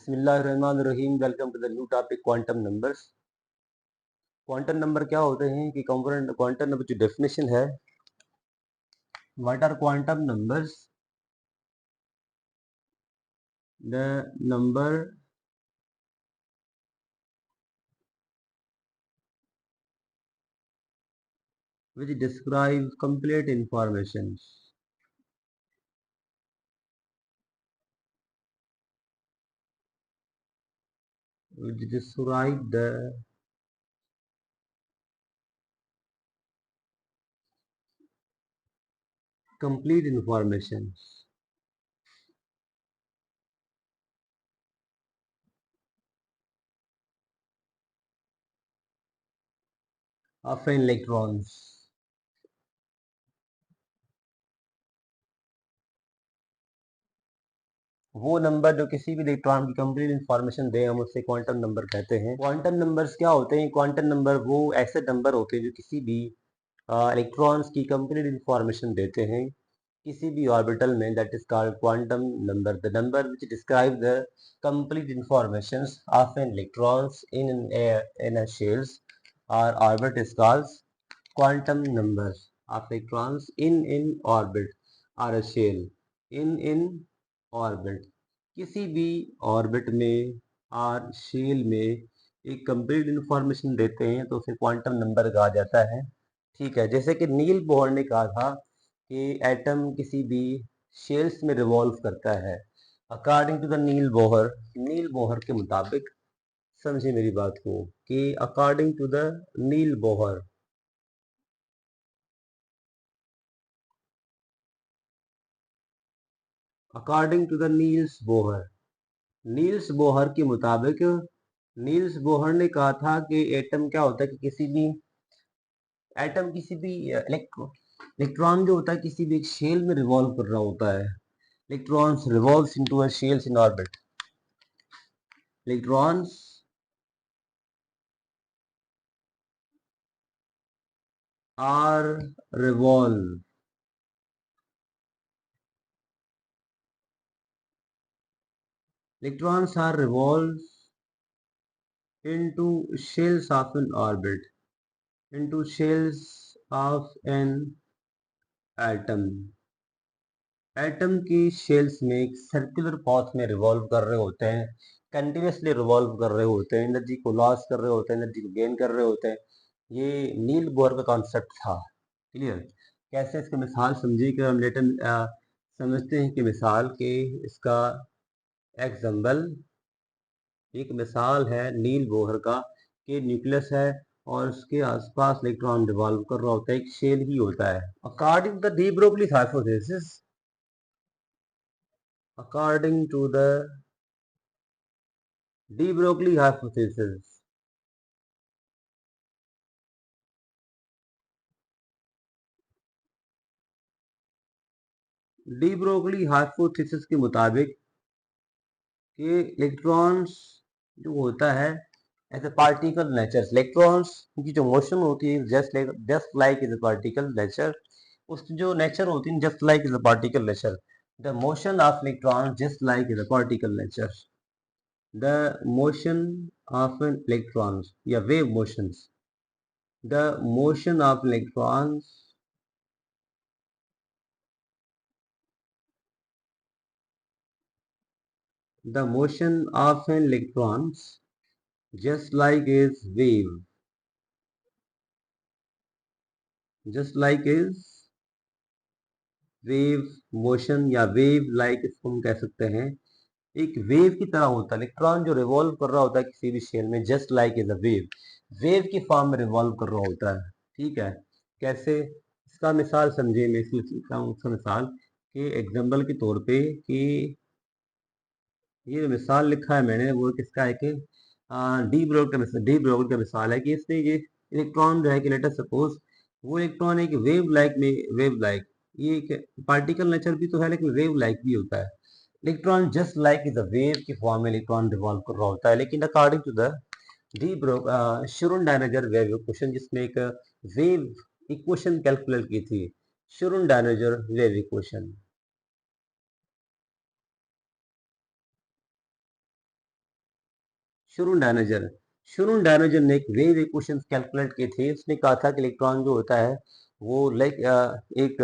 बिस्मिल्लाहिर्रहमानिर्रहीम। Welcome to the new topic quantum numbers. Quantum number क्या होते हैं कि कंपोनेंट क्वांटम नंबर की डेफिनेशन है। What are quantum numbers? The number which describe complete information, which describe the complete information of electrons। वो number जो किसी भी इलेक्ट्रॉन की कंप्लीट इंफॉर्मेशन दे, हम उससे क्वांटम नंबर कहते हैं। क्वांटम नंबर्स क्या होते हैं? क्वांटम नंबर वो ऐसे नंबर होते हैं जो किसी भी इलेक्ट्रॉन्स की कंप्लीट इंफॉर्मेशन देते हैं किसी भी ऑर्बिटल में। That is called quantum number. The number which describe the complete information of an electrons in a shells or orbit is called quantum number of electrons in orbit or a shell in orbit. किसी भी orbit में और shell में एक complete information देते हैं तो उसे क्वांटम नंबर कहा जाता है। ठीक है, जैसे कि नील बोहर ने कहा था कि एटम किसी भी शेल्स में रिवॉल्व करता है। According to the Niel Bohr के मुताबिक, समझे मेरी बात को, कि according to the Niel Bohr according to the Niels Bohr के मुताबिक, नील्स बोहर ने कहा था कि एटम क्या होता है कि किसी भी इलेक्ट्रॉन जो होता है किसी भी एक शेल में रिवॉल्व कर रहा होता है। Electrons revolves into a shells in orbit. Electrons are revolve electrons are revolves into shells of an orbit, into shells of an atom। Atom की शेल्स में एक सर्कुलर पाथ में रिवॉल्व कर रहे होते हैं, कंटिन्यूसली रिवॉल्व कर रहे होते हैं, एनर्जी को लॉस कर रहे होते हैं, एनर्जी को गेन कर रहे होते हैं। ये नील बोहर का कॉन्सेप्ट था। क्लियर? कैसे? इसकी मिसाल समझिए कि हम लेटर समझते हैं कि मिसाल के इसका एग्जाम्पल, एक मिसाल है नील बोहर का कि न्यूक्लियस है और उसके आसपास इलेक्ट्रॉन रिवॉल्व कर रहा होता है, एक शेल ही होता है। According to the de Broglie hypothesis, according to the de Broglie hypothesis, de Broglie hypothesis के मुताबिक कि इलेक्ट्रॉन्स जो होता है as a particle nature, electrons की जो मोशन होती है just like is a particle nature, उसकी जो नेचर होती है just like is a particle nature. The motion of electron just like is a particle nature. The motion of an electrons या wave motions, the motion of electrons the motion of an electrons just like is wave, just like is wave motion या wave like इसको हम कह सकते हैं। एक wave की तरह होता है इलेक्ट्रॉन जो रिवॉल्व कर रहा होता है किसी भी शेल में, just like is a wave की फॉर्म में रिवॉल्व कर रहा होता है। ठीक है? कैसे? इसका मिसाल समझिए, मैं इसलिए लिखता हूँ उसका मिसाल कि एग्जाम्पल के तौर पे कि ये मिसाल लिखा है मैंने वो किसका है कि डी ब्रोगली का मिसाल है कि इसने ये इलेक्ट्रॉन जो है कि लेट अस सपोज वो इलेक्ट्रॉन एक वेव लाइक, ये एक पार्टिकल नेचर भी तो है लेकिन वेव लाइक भी होता है। Electron just like is a wave की फॉर्म में इलेक्ट्रॉन रिवॉल्व कर रहा होता है, लेकिन according to the Schrodinger wave equation, जिसमें एक वेव इक्वेशन कैलकुलेट की थी, शुरनडायनेजर वेव इक्वेशन। शुरून डायनेजर। शुरून डायनेजर ने एक वेव इक्वेशन कैलकुलेट किए थे। उसने कहा था कि इलेक्ट्रॉन जो होता है वो लाइक एक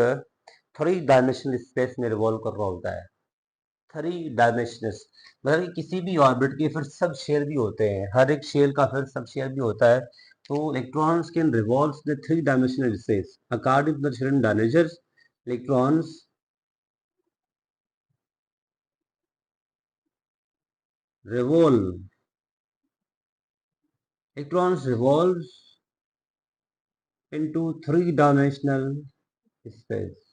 3 डायमेंशनल स्पेस में रिवॉल्व कर रहा होता है। 3 डायमेंशनल मतलब कि किसी भी ऑर्बिट के फिर सब शेयर भी होते हैं, हर एक शेयर का फिर सब शेयर भी होता है। तो electrons can revolve the 3 dimensional space according to the Schrodinger. Electrons revolve electrons revolve into 3 dimensional space।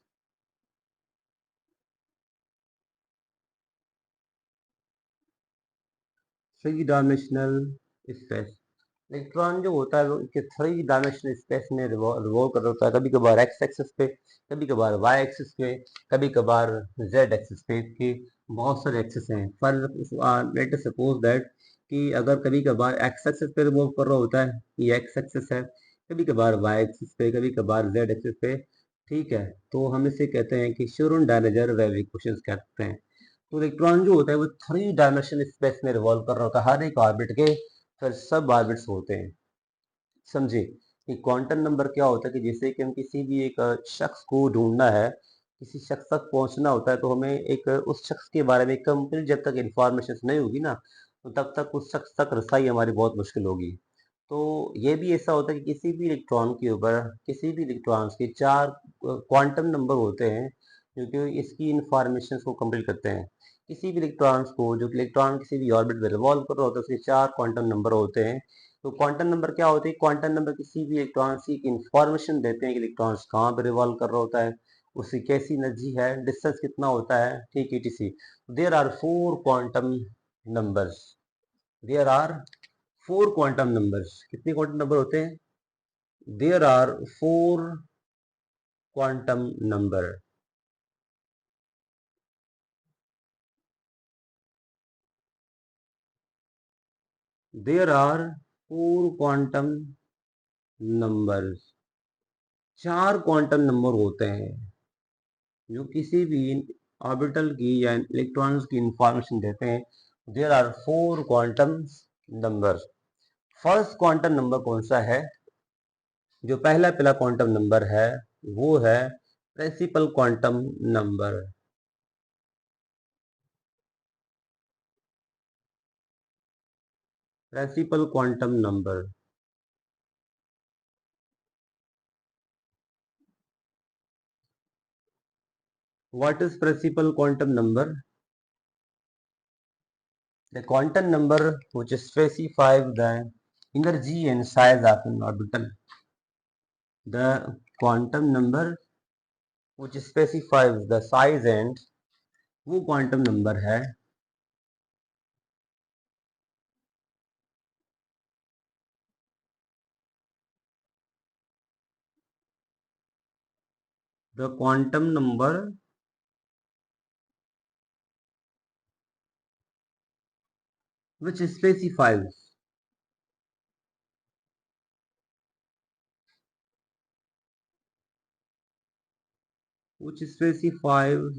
3 dimensional space electron जो होता है वो 3 डायमेंशनल स्पेस में रिवॉल्व कर रहा होता है, कभी कभार एक्स एक्सिस पे, कभी कभार वाई एक्सिस पे, कभी कभार जेड एक्सिस पे। इसके बहुत सारे एक्सिस हैं। For late us suppose that कि अगर कभी कभार एक्स एक्सिस पे रिवॉल्व कर रहा होता है, ये एक्स एक्सिस है, कभी कभार वाई एक्सिस पे, कभी कभार जेड एक्सिस पे, ठीक है, तो हम इसे कहते हैं कि शुरून डायनेजर वेव इक्वेशंस कहते हैं। तो इलेक्ट्रॉन जो होता है वो 3 डायमेंशनल स्पेस में रिवॉल्व कर रहा होता है, हर एक ऑर्बिट के फिर सब ऑर्बिट्स होते हैं। समझे कि क्वांटम नंबर क्या होता है कि जैसे कि हम किसी भी एक शख्स को ढूंढना है, किसी शख्स तक पहुंचना होता है, तो हमें एक उस शख्स के बारे में कंप्लीट जब तक इंफॉर्मेशन नहीं होगी ना, तो तब तक उस शख्स तक रसाई हमारी बहुत मुश्किल होगी। तो ये भी ऐसा होता है कि किसी भी इलेक्ट्रॉन के ऊपर, किसी भी इलेक्ट्रॉन्स के 4 क्वांटम नंबर होते हैं जो कि इसकी इंफॉर्मेशन को कंप्लीट करते हैं। किसी भी इलेक्ट्रॉन्स को, जो इलेक्ट्रॉन किसी भी ऑर्बिट में रिवॉल्व कर रहा होता है, उसके 4 क्वांटम नंबर होते हैं। तो क्वांटम नंबर क्या होते हैं? क्वांटम नंबर किसी भी इलेक्ट्रॉन की इंफॉर्मेशन देते हैं कि इलेक्ट्रॉन्स कहाँ पे रिवॉल्व कर रहा होता है, उसकी कैसी एनर्जी है, डिस्टेंस कितना होता है, ठीक etc। There are 4 quantum numbers. There are 4 quantum numbers. कितने क्वांटम नंबर होते हैं? There are 4 quantum number. There are 4 quantum numbers. 4 quantum number होते हैं जो किसी भी ऑर्बिटल की या इलेक्ट्रॉन्स की इंफॉर्मेशन देते हैं। There are 4 quantum number. First quantum number कौन सा है? जो पहला पहला क्वांटम नंबर है वो है principal quantum number. Principal quantum number. What is principal quantum number? The quantum number which specifies the energy and size of an orbital. The quantum number which specifies the size and वो quantum number है the quantum number which specifies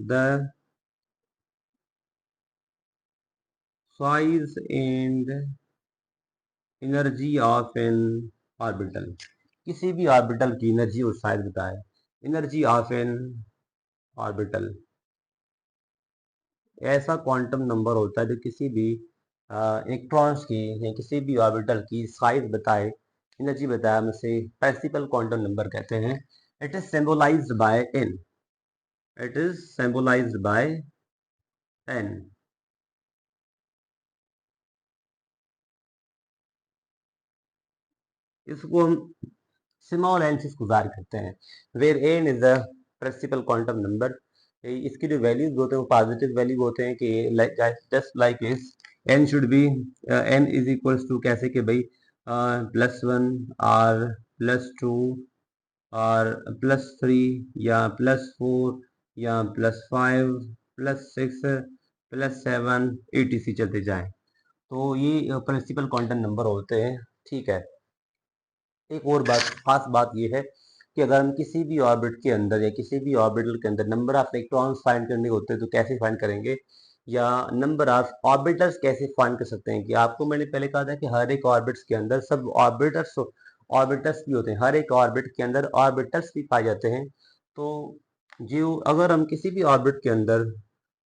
the size and energy of an orbital। किसी भी orbital की energy और size बताए। Energy of N orbital ऐसा quantum number होता है जो किसी भी इलेक्ट्रॉन्स की या किसी भी ऑर्बिटल की साइज बताए, एनर्जी बताए, हम इसे प्रिंसिपल क्वांटम नंबर कहते हैं। It is symbolised by N. It is symbolised by N. इसको हम स्मॉल एन से गुजार करते हैं। Where N is the principal quantum number. इसकी जो वैल्यूज होते हैं वो पॉजिटिव वैल्यू होते हैं कि just like is n should be, n is equals to कैसे कि भाई +1 और +2 और +3 या +4 या +5 +6 +7 etc चलते जाएं। तो ये प्रिंसिपल क्वांटम नंबर होते हैं, ठीक है। एक और बात, खास बात ये है कि अगर हम किसी भी ऑर्बिट के अंदर या किसी भी ऑर्बिटल के अंदर नंबर ऑफ इलेक्ट्रॉन्स फाइंड करने होते हैं तो कैसे फाइंड करेंगे? या नंबर ऑफ ऑर्बिटल्स कैसे फाइंड कर सकते हैं कि आपको मैंने पहले कहा था कि हर एक ऑर्बिट्स के अंदर सब ऑर्बिटर्स ऑर्बिटल्स भी होते हैं, हर एक ऑर्बिट के अंदर ऑर्बिटल्स भी पाए जाते हैं। तो जो अगर हम किसी भी ऑर्बिट के अंदर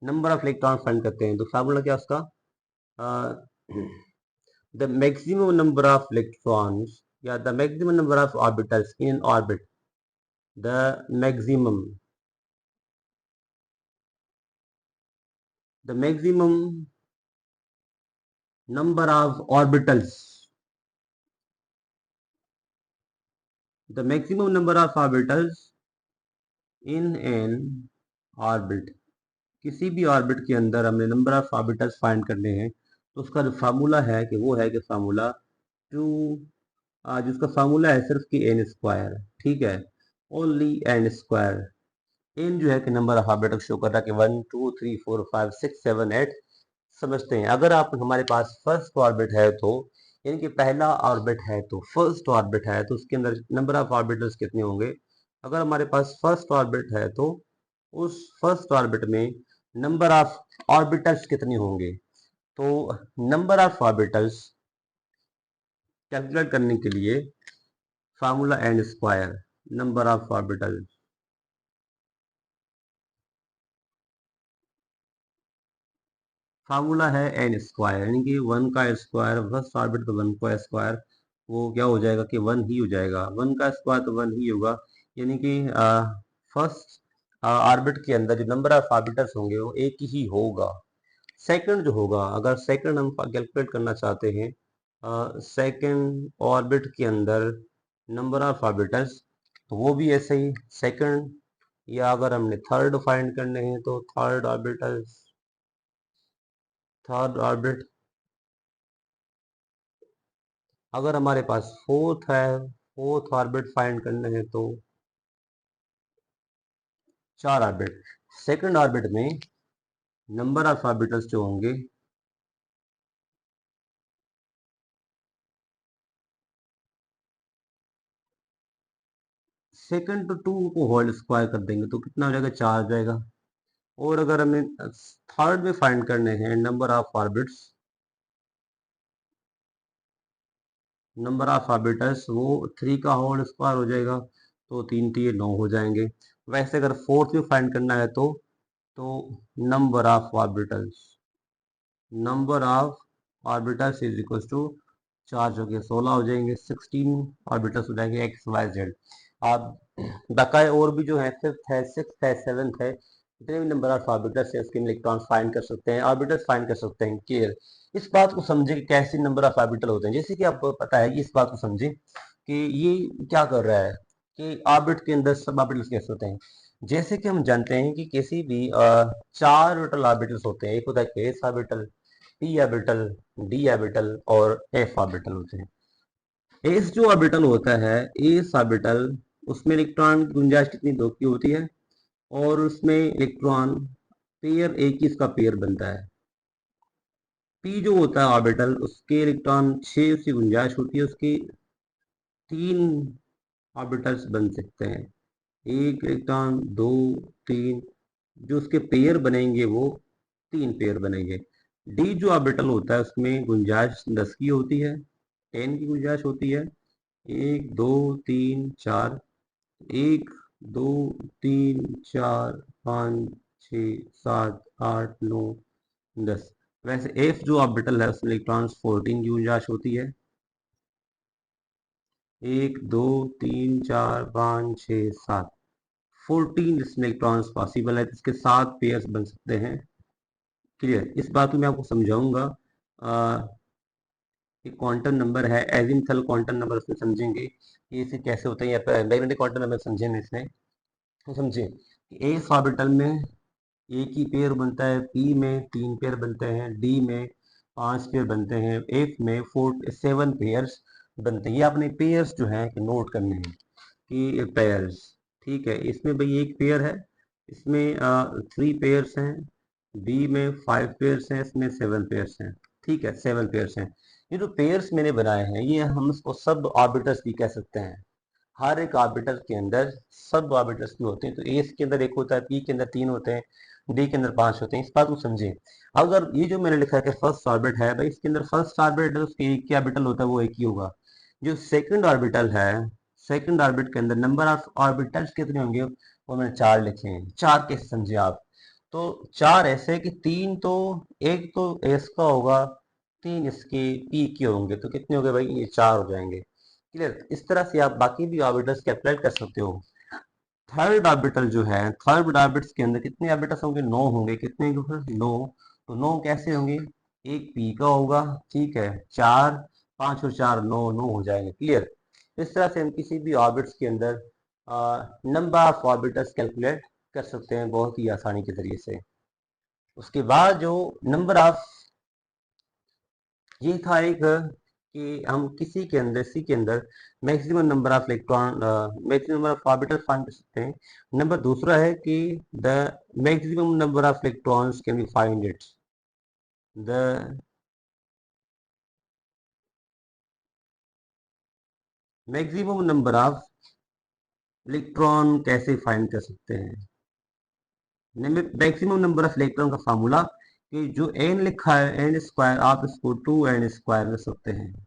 नंबर ऑफ इलेक्ट्रॉन फाइंड करते हैं तो फार्मूला क्या उसका, the maximum number of electrons या the maximum number of orbitals in N orbit, the maximum the maximum number of orbitals, the maximum number of orbitals in an orbit, किसी भी orbit के अंदर हमने नंबर ऑफ ऑर्बिटल्स फाइंड करने हैं तो उसका जो फार्मूला है कि वो है कि फार्मूला टू, जिसका फार्मूला है सिर्फ कि एन स्क्वायर, ठीक है, ओनली एन स्क्वायर। एन जो है कि नंबर ऑफ ऑर्बिटल शो कर रहा है कि 1 2 3 4 5 6 7 8 समझते हैं। अगर आप हमारे पास फर्स्ट ऑर्बिट है तो यानी कि पहला ऑर्बिट है तो फर्स्ट ऑर्बिट है तो उसके अंदर नंबर ऑफ ऑर्बिटल्स कितने होंगे। अगर हमारे पास फर्स्ट ऑर्बिट है तो उस फर्स्ट ऑर्बिट में नंबर ऑफ ऑर्बिटल्स कितने होंगे। तो नंबर ऑफ ऑर्बिटल्स कैलकुलेट करने के लिए formula n square, number of orbitals, formula है एन स्क्वायर यानी कि 1 का स्क्वायर, फर्स्ट ऑर्बिट तो 1 का स्क्वायर, वो क्या हो जाएगा कि 1 ही हो जाएगा, 1 का स्क्वायर तो 1 ही होगा। यानी कि फर्स्ट ऑर्बिट के अंदर जो नंबर ऑफ ऑर्बिटल्स होंगे वो एक ही होगा। सेकंड जो होगा, अगर सेकंड हम कैलकुलेट करना चाहते हैं सेकंड ऑर्बिट के अंदर नंबर ऑफ ऑर्बिटल्स, तो वो भी ऐसे ही सेकंड, या अगर हमने थर्ड फाइंड करने हैं तो थर्ड ऑर्बिटल्स, थर्ड ऑर्बिट। अगर हमारे पास फोर्थ है, फोर्थ ऑर्बिट फाइंड करने हैं तो चार ऑर्बिट। सेकंड ऑर्बिट में नंबर ऑफ ऑर्बिटल्स जो होंगे सेकंड तो 2 को होल स्क्वायर कर देंगे तो कितना हो जाएगा, 4 जाएगा। और अगर हमें थर्ड में फाइंड करने हैं number of orbits, number of orbitals वो 3 का होल स्क्वायर हो जाएगा तो 3 3 9 हो जाएंगे। वैसे अगर फोर्थ में फाइंड करना है तो number of orbitals, number of orbitals is equal to 4 जो कि 16 हो जाएंगे, 16 ऑर्बिटल्स हो जाएंगे एक्स वाई जेड। आप बकाए और भी जो है फिफ्थ है, सिक्स है, सेवन्थ है, जितने भी नंबर ऑफ ऑर्बिटल्स है उसके इलेक्ट्रॉन्स फाइंड कर सकते हैं, ऑर्बिटल्स फाइंड कर सकते हैं। क्लियर। इस बात को समझे कि कैसे नंबर ऑफ ऑर्बिटल होते हैं, जैसे कि आपको पता है, इस बात को समझे कि ये क्या कर रहा है कि ऑर्बिट के अंदर सब ऑर्बिटल्स कैसे होते हैं। जैसे कि हम जानते हैं कि किसी भी चार ऑर्बिटल ऑर्बिटल्स होते हैं, एक होता है S orbital, P orbital, D orbital और एफ ऑर्बिटल होते हैं। एस जो ऑर्बिटल होता है, एस ऑर्बिटल, उसमें इलेक्ट्रॉन की गुंजाइश कितनी, दो की होती है, और उसमें इलेक्ट्रॉन पेयर एक ही इसका पेयर बनता है। पी जो होता है ऑर्बिटल, उसके इलेक्ट्रॉन 6 उसकी गुंजाइश होती है, उसकी 3 ऑर्बिटल्स बन सकते हैं, एक इलेक्ट्रॉन, दो, तीन, जो उसके पेयर बनेंगे वो 3 पेयर बनेंगे। डी जो ऑर्बिटल होता है उसमें गुंजाइश 10 की होती है, 10 की गुंजाइश होती है, एक, दो, तीन, चार, एक, दो, तीन, चार, पाँच, छ, सात, आठ, नौ, 10। वैसे एफ जो ऑर्बिटल है उसमें इलेक्ट्रॉन्स 14 की गुंजाइश होती है, एक, दो, तीन, चार, पाँच, छ, सात, 14 इसमें इलेक्ट्रॉन्स पॉसिबल है, इसके 7 पेयर्स बन सकते हैं। क्लियर। इस बात को मैं आपको समझाऊंगा। ये क्वांटम नंबर है, एजिमुथल क्वांटम नंबर उसमें समझेंगे कि इसे कैसे होते हैं, या मैग्नेटिक क्वांटम नंबर समझेंगे इसमें। तो समझे कि एस ऑर्बिटल में एक ही पेयर बनता है, पी में 3 पेयर बनते हैं, डी में 5 पेयर बनते हैं, एफ में 7 पेयर्स बनते हैं। ये अपने पेयर्स जो हैं कि नोट करने हैं कि पेयर्स, ठीक है। इसमें भाई एक पेयर है, इसमें 3 पेयर्स हैं, बी में 5 पेयर्स हैं, इसमें 7 पेयर्स हैं, ठीक है, 7 पेयर्स हैं। ये जो पेयर्स मैंने बनाए हैं ये हम इसको सब ऑर्बिटल्स भी कह सकते हैं। हर एक ऑर्बिटल के अंदर सब ऑर्बिटल्स भी होते हैं। तो एस के अंदर एक होता है, पी के अंदर 3 होते हैं, डी के अंदर 5 होते हैं। इस बात को समझे। अगर ये जो मैंने लिखा है कि फर्स्ट ऑर्बिट है भाई, इसके अंदर फर्स्ट ऑर्बिट है, उसके एक ही ऑर्बिटल होता है, वो एक ही होगा। जो सेकंड ऑर्बिटल है, सेकंड ऑर्बिट के अंदर नंबर ऑफ ऑर्बिटल्स कितने होंगे, वो मैंने 4 लिखे हैं। 4 कैसे समझे आप? तो 4 ऐसे कि 3 तो, एक तो एस का होगा, 3 इसके पी के होंगे, तो कितने हो गए भाई, ये 4 हो जाएंगे। क्लियर? इस तरह से आप बाकी भी ऑर्बिटल्स कैलकुलेट कर सकते हो। थर्ड ऑर्बिटल जो है, थर्ड ऑर्बिट्स के अंदर कितने ऑर्बिटल्स होंगे, 9 होंगे। कितने होंगे फिर? 9। तो 9 कैसे होंगे, एक पी का होगा, ठीक है, 4, 5 और 4 9, 9 हो जाएंगे। क्लियर? इस तरह से हम किसी भी ऑर्बिट्स के अंदर नंबर ऑफ ऑर्बिटल्स कैलकुलेट कर सकते हैं बहुत ही आसानी के जरिए से। उसके बाद जो नंबर ऑफ, ये था एक कि हम किसी के अंदर, सी के अंदर maximum number of electron, maximum number of orbital find कर सकते हैं। नंबर दूसरा है कि the maximum number of electrons can be find it, the maximum number of electron कैसे फाइंड कर सकते हैं। मैक्सिमम नंबर ऑफ इलेक्ट्रॉन का फार्मूला कि जो एन लिखा है एन स्क्वायर, आप इसको 2n स्क्वायर कर सकते हैं।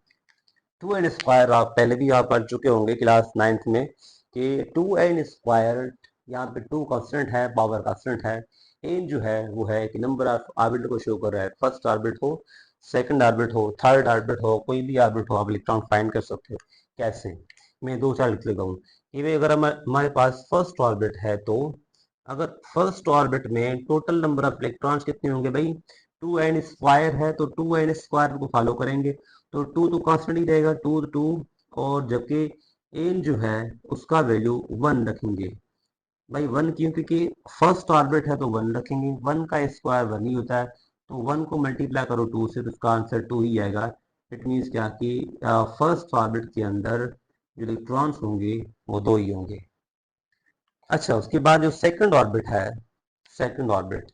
2n स्क्वायर आप पहले भी आप पढ़ चुके होंगे क्लास 9th में कि 2n स्क्वायर, यहाँ पे 2 कांस्टेंट है, पावर कांस्टेंट है। n जो है वो है कि नंबर ऑफ ऑर्बिटल को शो कर रहा है। फर्स्ट ऑर्बिट हो, सेकंड ऑर्बिट हो, थर्ड ऑर्बिट हो, कोई भी ऑर्बिट हो, आप इलेक्ट्रॉन फाइंड कर सकते हो। कैसे? मैं 2 4 लिख लेता हूँ। ये भाई अगर हमारे पास फर्स्ट ऑर्बिट है, तो अगर फर्स्ट ऑर्बिट में टोटल नंबर ऑफ इलेक्ट्रॉन्स कितने होंगे भाई, 2n स्क्वायर है, तो 2n स्क्वायर को फॉलो करेंगे, तो 2 तो कांस्टेंट ही रहेगा, 2 2। और जबकि एन जो है उसका वैल्यू 1 रखेंगे। भाई 1 क्यों? क्योंकि फर्स्ट ऑर्बिट है तो 1 रखेंगे, 1 का स्क्वायर 1 ही होता है। तो 1 को मल्टीप्लाई करो 2 से, तो इसका आंसर 2 ही आएगा। इट मीन्स क्या कि फर्स्ट ऑर्बिट के अंदर जो इलेक्ट्रॉन्स होंगे वो 2 ही होंगे। अच्छा, उसके बाद जो सेकंड ऑर्बिट है, सेकंड ऑर्बिट,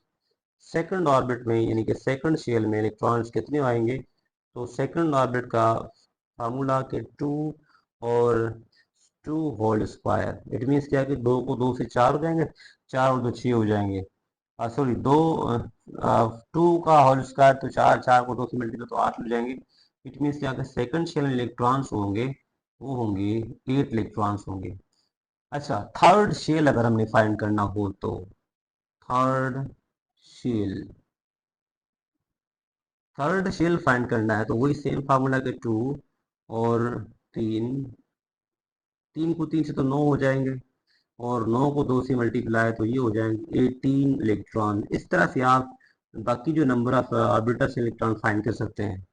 सेकंड ऑर्बिट में यानी कि सेकंड शेल में इलेक्ट्रॉन्स कितने आएंगे, तो सेकंड ऑर्बिट का फार्मूला के 2 और 2 होल स्क्वायर। इट मीन्स क्या कि 2 को 2 से 4 हो जाएंगे, 4 और 2 6 हो जाएंगे। सॉरी, 2 2 का होल स्क्वायर तो 4, 4 को 2 से मल्टीप्लाई तो 8 हो जाएंगे। इट मीन्स क्या कि सेकंड शेल में इलेक्ट्रॉन्स होंगे वो होंगे 8 इलेक्ट्रॉन्स होंगे। अच्छा, थर्ड शेल अगर हमने फाइंड करना हो तो third shell, third shell find करना है तो वही सेम फार्मूला के 2 और 3, 3 को 3 से तो 9 हो जाएंगे, और 9 को 2 से मल्टीप्लाई तो ये हो जाएंगे 18 इलेक्ट्रॉन। इस तरह से आप बाकी जो नंबर ऑफ ऑर्बिटल से इलेक्ट्रॉन फाइंड कर सकते हैं।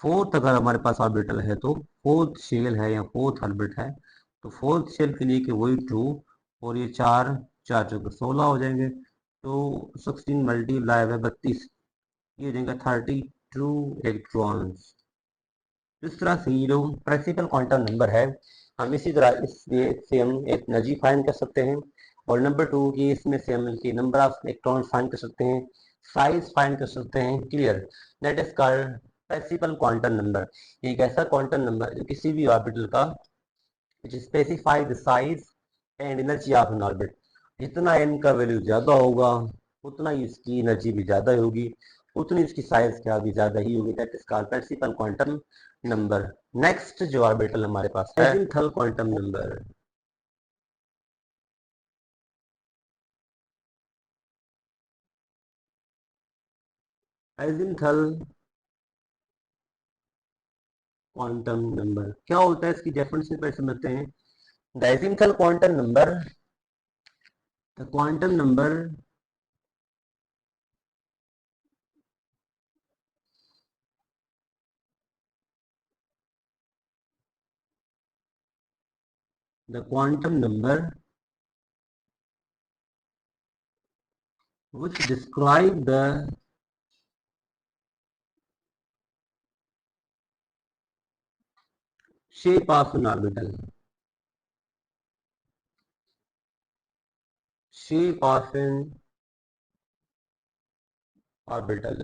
फोर्थ अगर हमारे पास ऑर्बिटल है तो फोर्थ शेल है या फोर्थ ऑर्बिट है, तो फोर्थ शेल के लिए कि वही 2 और ये 4, 4 चौके 16 हो जाएंगे, तो 16 मल्टीप्लाई है 32, ये हो जाएगा 32 इलेक्ट्रॉन्स। इस तरह से ये जो प्रिंसिपल क्वांटम नंबर है, हम इसी तरह इससे हम एक एनर्जी फाइंड कर सकते हैं। और नंबर 2 की इसमें से हम इनकी नंबर ऑफ इलेक्ट्रॉन फाइंड कर सकते हैं, साइज फाइंड कर सकते हैं। Clear? That is called principal quantum number. एक ऐसा क्वांटम नंबर जो किसी भी ऑर्बिटल का which specify the size and energy of an orbit। जितना n का वैल्यू ज्यादा होगा उतना ही इसकी एनर्जी भी ज्यादा होगी, उतनी इसकी साइज क्या भी ज्यादा ही होगी। That is called principal quantum number. Next जो ऑर्बिटल हमारे पास है, azimuthal quantum number. Azimuthal quantum number क्या होता है, इसकी डेफिनेशन पर समझते हैं। The azimuthal quantum number, the quantum number the quantum number which describe the shape of an orbital, shape of an orbital।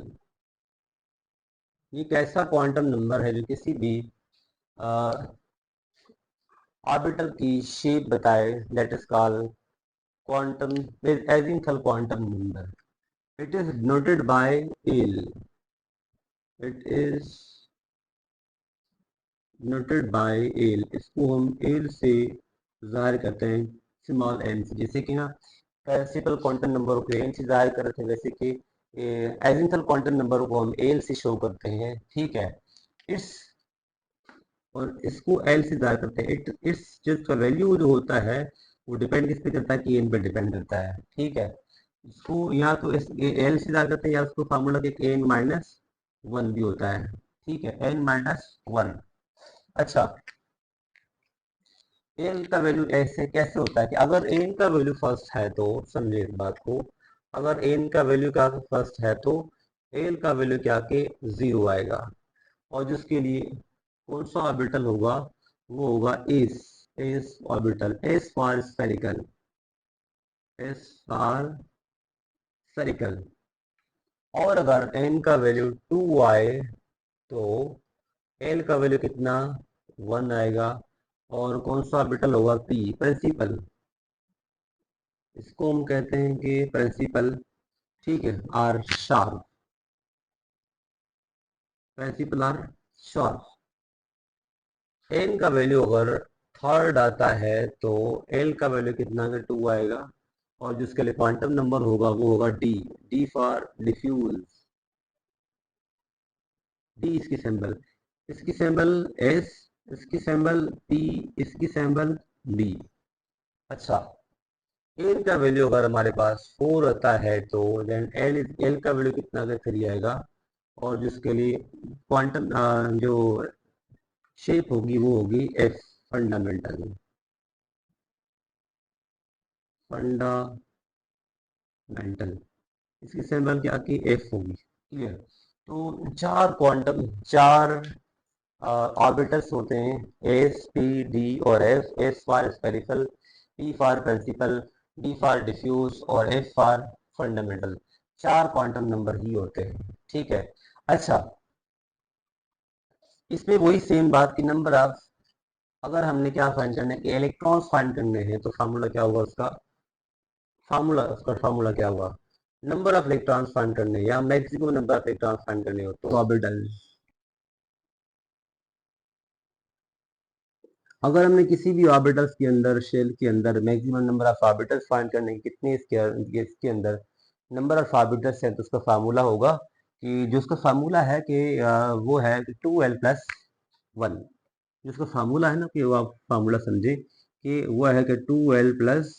ये एक ऐसा क्वांटम नंबर है जो किसी भी ऑर्बिटल की शेप बताए, that is called quantum azimuthal quantum number. It is denoted by L. It is denoted by L. इसको हम एल से जाहिर करते हैं, स्मॉल एन से. जैसे कि ना प्रिंसिपल क्वांटम नंबर को एन से जाहिर कर रहे थे, वैसे कि एजिमुथल क्वांटम नंबर को हम एल से शो करते हैं. ठीक है. इस और इसको एल से जाहिर करते हैं. इस जिसका वैल्यू जो होता है वो डिपेंड किस पे करता है, कि एन पे डिपेंड करता है. ठीक है. इसको या तो इस एल से जाहिर करते हैं, या उसको फार्मूला के एन माइनस वन भी होता है. ठीक है, एन माइनस वन. अच्छा, एन का वैल्यू ऐसे कैसे होता है कि अगर एन का वैल्यू फर्स्ट है तो समझे इस बात को. अगर एन का वैल्यू क्या फर्स्ट है तो एल का वैल्यू क्या के जीरो आएगा. और जिसके लिए कौन सा ऑर्बिटल होगा, वो होगा S. S orbital. S for spherical. S for spherical. और अगर एन का वैल्यू टू आए तो एल का वैल्यू कितना, वन आएगा. और कौन सा ऑर्बिटल होगा, पी प्रिंसिपल. इसको हम कहते हैं कि प्रिंसिपल. ठीक है. Or sharp. Principal or sharp. N का वैल्यू अगर थर्ड आता है तो एल का वैल्यू कितना का टू आएगा. और जिसके लिए क्वांटम नंबर होगा वो होगा d. D for diffuse. D इसकी सिंबल. इसकी सिंबल एस. इसकी सिंबल पी. इसकी सिंबल बी. अच्छा, एन का वैल्यू अगर हमारे पास फोर आता है तो देन एल का वैल्यू कितना का थ्री आएगा. और जिसके लिए क्वांटम जो शेप होगी वो होगी एफ. फंडामेंटल. फंडामेंटल. इसकी सिंबल क्या की एफ होगी. क्लियर. तो चार क्वांटम, चार ऑर्बिटल्स होते हैं, एस पी डी और f. S for spherical, p for principal, d for diffuse और एफ फॉर फंडामेंटल. चार क्वांटम नंबर ही होते हैं. ठीक है. अच्छा, इसमें वही सेम बात की नंबर ऑफ, अगर हमने क्या फाइंड करना है कि इलेक्ट्रॉन्स फाइंड करने हैं तो फार्मूला क्या होगा उसका. फार्मूला क्या होगा, नंबर ऑफ इलेक्ट्रॉन्स फाइंड करने या maximum number of electrons find करने हो तो ऑर्बिटल. अगर हमने किसी भी ऑर्बिटल्स के अंदर, शेल के अंदर maximum number of orbitals find करने की, कितने इसके अंदर नंबर ऑफ ऑर्बिटल्स है, तो उसका फार्मूला होगा कि जो उसका फार्मूला है कि वो है टू एल प्लस वन. जिसका फार्मूला है ना, कि वो आप फार्मूला समझे कि वो है कि two l plus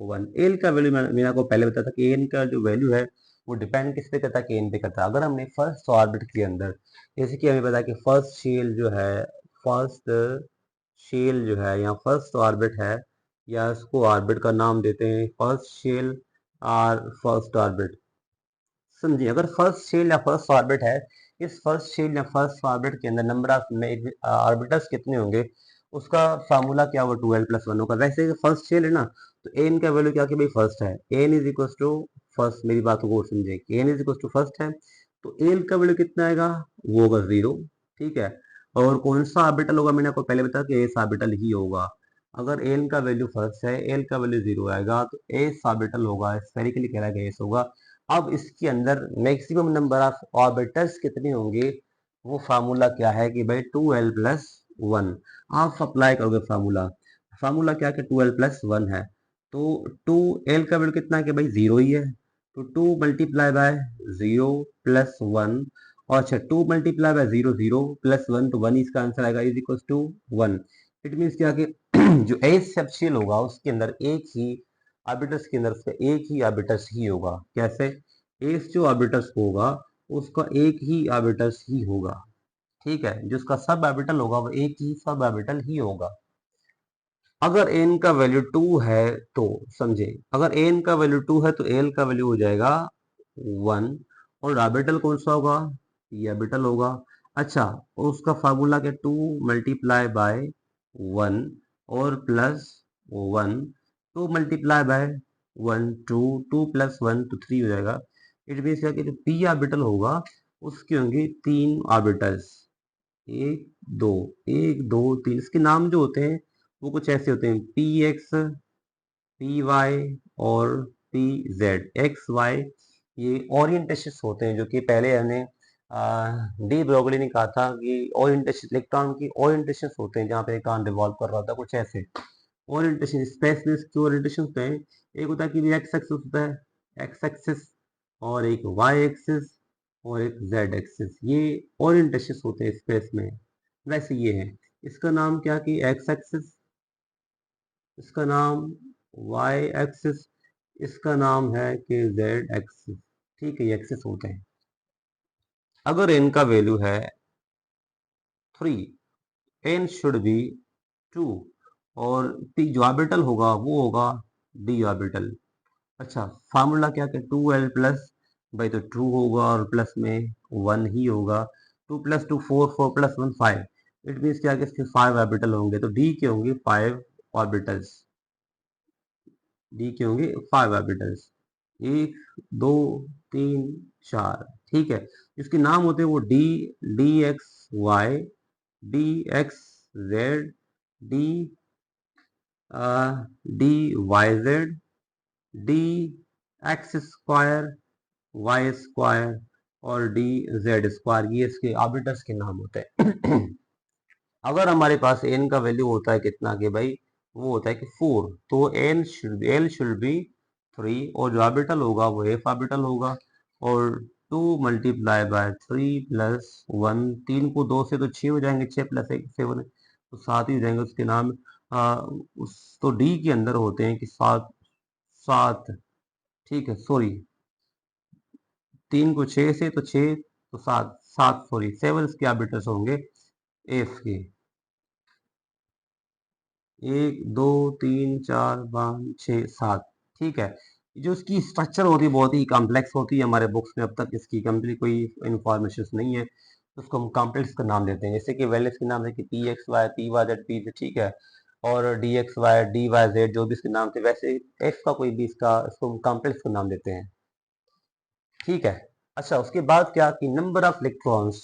one. L का वैल्यू मैंने आपको पहले बताया था कि एन का जो वैल्यू है वो डिपेंड किस पे करता है, कि एन पे करता है. अगर हमने फर्स्ट ऑर्बिट के अंदर, जैसे कि हमें पता है कि फर्स्ट शेल जो है, फर्स्ट शेल जो है या फर्स्ट ऑर्बिट है, या इसको ऑर्बिट का नाम देते हैं फर्स्ट शेल और फर्स्ट ऑर्बिट. समझिए, अगर फर्स्ट शेल या फर्स्ट ऑर्बिट है, इस फर्स्ट शेल या फर्स्ट ऑर्बिट के अंदर नंबर ऑफ ऑर्बिटल्स कितने होंगे, उसका फार्मूला क्या होगा, टू एल प्लस वन होगा. वैसे फर्स्ट शेल है ना, तो एन का वैल्यू क्या कि भाई फर्स्ट है. N is equal to first. मेरी बात को समझे कि n is equal to first है, तो एल का वैल्यू कितना आएगा, वो होगा जीरो. ठीक है. और कौन सा ऑर्बिटल होगा, मैंने आपको पहले बताया कि एस ऑर्बिटल ही होगा. अगर एन का वैल्यू फर्स्ट है, एल का वैल्यू जीरो आएगा, तो एस ऑर्बिटल होगा, स्फेरिकली कहलाएगा एस होगा. अब इसके अंदर मैक्सिमम नंबर ऑफ ऑर्बिटल्स कितने होंगे, वो फार्मूला क्या है कि भाई टू एल प्लस वन. आप अप्लाई करोगे फार्मूला. फार्मूला क्या है, टू एल प्लस वन है. तो टू एल का वैल्यू कितना है कि भाई जीरो ही है. तो two multiply by zero plus one. और अच्छा, two multiply by zero zero plus one, तो वन इसका आंसर आएगा, is equal to one. It means क्या कि जो एस सबशेल होगा उसके अंदर एक ही आर्बिटर्स के अंदर उसका एक ही आर्बिटर्स ही होगा. कैसे, एस जो आर्बिटर्स होगा उसका एक ही आर्बिटर्स ही होगा. ठीक है. जिसका सब आर्बिटल होगा वो एक ही सब आर्बिटल ही होगा. अगर एन का वैल्यू टू है तो समझे, अगर एन का वैल्यू टू है तो एल का वैल्यू हो जाएगा वन. और ऑर्बिटल कौन सा होगा, ये ऑर्बिटल होगा. अच्छा, उसका फार्मूला के टू मल्टीप्लाई बाय वन और plus one. To multiply by one two, two plus one तो थ्री हो जाएगा. इट मीन्स क्या कि जो पी ऑर्बिटल होगा उसके होंगे तीन ऑर्बिटल्स. एक दो, एक दो तीन, इसके नाम जो होते हैं वो कुछ ऐसे होते हैं, पी एक्स, पी वाई और पी जेड। एक्स वाई ये ओरिएंटेशन होते हैं, जो कि पहले हमने डी ब्रोगली ने कहा था कि ओरिएंटेशन, इलेक्ट्रॉन की ओरिएंटेशन होते हैं जहाँ पे इलेक्ट्रॉन रिवॉल्व कर रहा होता है, कुछ ऐसे ओरिएंटेशन। स्पेस में इसके ओरिएंटेशन होते हैं, एक होता है कि एक्स एक्सिस होता है, एक्स एक्सिस, और एक वाई एक्सिस और एक जेड एक्सिस, ये ओरिएंटेशन होते हैं स्पेस में। वैसे ये है, इसका नाम क्या कि एक्स एक्सिस, इसका नाम वाई एक्सिस, इसका नाम है कि जेड एक्सिस। ठीक है, ये एक्सिस होते हैं। अगर इनका वैल्यू है 3, एन शुड बी 2, और पी जो ऑर्बिटल होगा वो होगा डी ऑर्बिटल। अच्छा, फार्मूला क्या है, 2l प्लस, भाई तो ट्रू होगा और प्लस में 1 ही होगा। 2 प्लस 2 4, 4 प्लस 1 5, इट मीन्स क्या कि इसके 5 ऑर्बिटल होंगे, तो डी के होंगे 5 ऑर्बिटल्स, डी के होंगे 5 ऑर्बिटल्स, 1 2 3 4। ठीक है, इसके नाम होते हैं वो d, d x y, d x z, d d y z, d x square y square और डी जेड स्क्वायर, ये इसके आर्बिटर्स के नाम होते हैं। अगर हमारे पास एन का वैल्यू होता है कितना कि भाई, वो होता है कि 4, तो एल शुड बी 3, और जो ऑर्बिटल होगा वो एफ ऑर्बिटल होगा, और 2 मल्टीप्लाई बाय 3 प्लस 1, 3 को 2 से तो 6 हो जाएंगे, 6 प्लस 1 7, तो 7 ही हो जाएंगे। उसके नाम उस तो डी के अंदर होते हैं कि 7 7। ठीक है, सॉरी, 3 को 6 से तो 6, तो 7 7, सॉरी 7 के आर्बिटर्स होंगे एफ के, 1 2 3 4 5 6 7। ठीक है, जो इसकी स्ट्रक्चर होती है बहुत ही कॉम्प्लेक्स होती है, हमारे बुक्स में अब तक इसकी कंप्लीट कोई इंफॉर्मेशन नहीं है, तो उसको हम कॉम्प्लेक्स का नाम देते हैं। जैसे कि वैल्यूज के नाम है कि p x y, p y z, p, ठीक है, और d x y, d y z, जो भी इसके नाम थे, वैसे एफ का कोई भी इसका, इसको हम कॉम्प्लेक्स का नाम देते हैं। ठीक है, अच्छा, उसके बाद क्या कि number of electrons,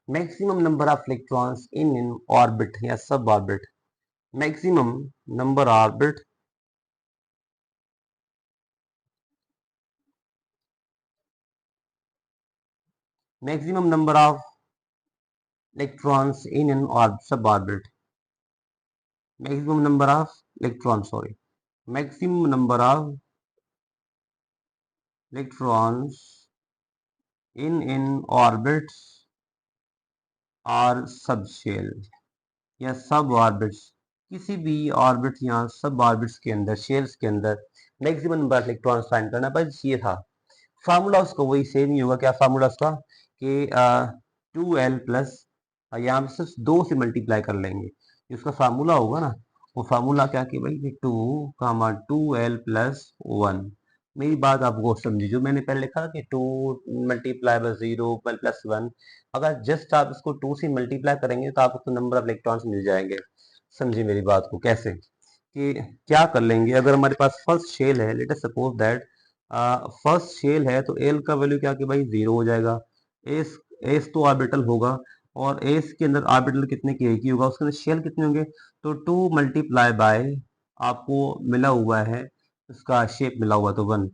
maximum number of electrons in orbit या सब orbit, maximum number orbit, maximum number of electrons in an suborbit, maximum number of electrons, sorry, maximum number of electrons in orbits or subshell या सब orbits, किसी भी orbit या सब orbits के अंदर, शेल्स के अंदर maximum number of electrons find करना, बस ये था। फार्मूला उसका वही सेम ही होगा, क्या फार्मूला उसका कि 2l प्लस, यहाँ पे सिर्फ 2 से मल्टीप्लाई कर लेंगे, उसका फार्मूला होगा ना, वो फार्मूला क्या कि भाई 2 प्लस 1। मेरी बात आप गौर समझिए, जो मैंने पहले लिखा कि 2 मल्टीप्लाई बाय 0 प्लस 1, अगर जस्ट आप इसको 2 से मल्टीप्लाई करेंगे तो आपको नंबर ऑफ इलेक्ट्रॉन्स मिल जाएंगे। समझिए मेरी बात को कैसे, कि क्या कर लेंगे, अगर हमारे पास फर्स्ट शेल है, let us suppose that first shell है, तो एल का वैल्यू क्या कि भाई 0 हो जाएगा। एस, एस तो ऑर्बिटल होगा, और एस के अंदर ऑर्बिटल कितने की, एक ही होगा, उसके अंदर शेल कितने होंगे, तो 2 मल्टीप्लाई बाय, आपको मिला हुआ है उसका शेप मिला हुआ तो 1,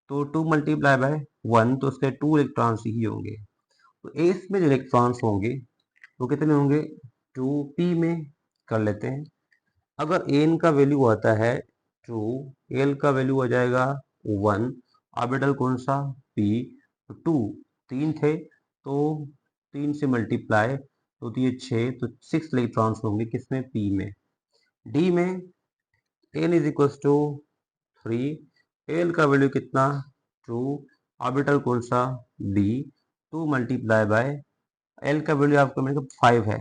तो 2 मल्टीप्लाई बाय 1, तो उसके 2 इलेक्ट्रॉन्स ही होंगे। तो एस में जो इलेक्ट्रॉन्स होंगे वो कितने होंगे, 2p में कर लेते हैं। अगर एन का वैल्यू आता है 2, एल का वैल्यू हो जाएगा 1, ऑर्बिटल कौन सा, p, तो 2, 3 थे तो 3 से मल्टीप्लाई, तो ये 6, तो 6 इलेक्ट्रॉन्स होंगे किसमें, p में। d में n is equal to 3, l का वैल्यू कितना, 2, ऑर्बिटल कौन सा, d, 2 मल्टीप्लाई बाय, एल का वैल्यू आपका मेरे को 5 है,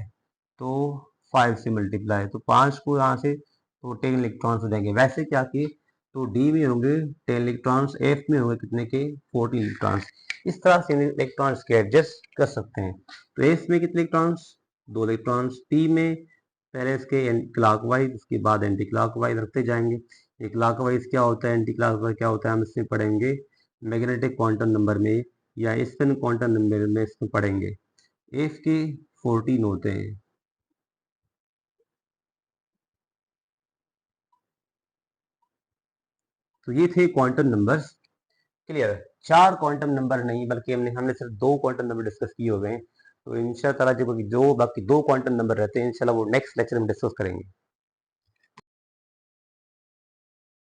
तो 5 से मल्टीप्लाई, तो 5 को यहाँ से तो 10 इलेक्ट्रॉन्स हो जाएंगे। वैसे क्या कि तो डी में होंगे 10 इलेक्ट्रॉन्स, एफ में होंगे कितने के, 14 इलेक्ट्रॉन्स। इस तरह से इलेक्ट्रॉन्स के एडजस्ट कर सकते हैं। तो एफ में कितने इलेक्ट्रॉन्स, 2 इलेक्ट्रॉन्स, पी में पहले इसके क्लॉकवाइज, उसके बाद एंटी क्लॉकवाइज रखते जाएंगे। ये क्लॉकवाइज क्या होता है, एंटी क्लॉकवाइज क्या होता है, हम इसमें पढ़ेंगे मैग्नेटिक क्वांटम नंबर में या स्पिन क्वांटम नंबर में, इसमें पढ़ेंगे। एफ के 14 होते हैं, तो ये थे quantum numbers. Clear. 4 quantum number नहीं, बल्कि हमने सिर्फ 2 क्वांटम नंबर डिस्कस किए हुए हैं। तो इंशाल्लाह ताला जो बाकी 2 क्वांटम नंबर रहते हैं, इंशाल्लाह वो नेक्स्ट लेक्चर में डिस्कस करेंगे।